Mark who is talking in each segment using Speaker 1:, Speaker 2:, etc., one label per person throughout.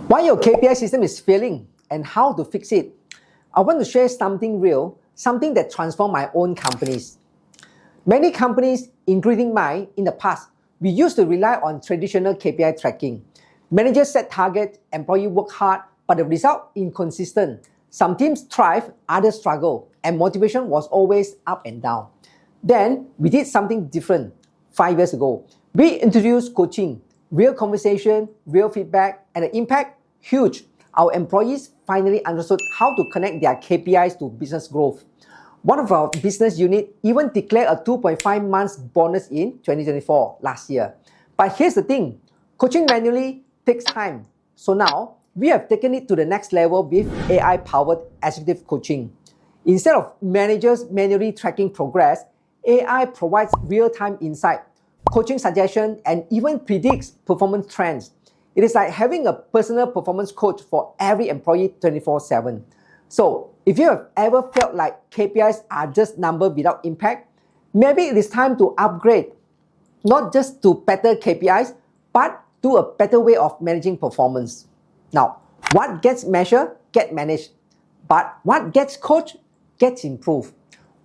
Speaker 1: Why your KPI system is failing and how to fix it. I want to share something real, something that transformed my own companies. Many companies, including mine, in the past, we used to rely on traditional KPI tracking. Managers set targets, employees work hard, but the result inconsistent. Some teams thrive, others struggle, and motivation was always up and down. Then we did something different 5 years ago. We introduced coaching, real conversation, real feedback, and the impact, huge. Our employees finally understood how to connect their KPIs to business growth. One of our business units even declared a 2.5 months bonus in 2024 last year. But here's the thing, coaching manually takes time. So now, we have taken it to the next level with AI-powered executive coaching. Instead of managers manually tracking progress, AI provides real-time insight, coaching suggestions, and even predicts performance trends. It is like having a personal performance coach for every employee 24/7. So, if you have ever felt like KPIs are just numbers without impact, maybe it is time to upgrade, not just to better KPIs, but to a better way of managing performance. Now, what gets measured, gets managed, but what gets coached, gets improved.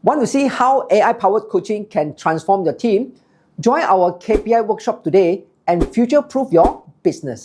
Speaker 1: Want to see how AI-powered coaching can transform your team? Join our KPI workshop today and future-proof your business.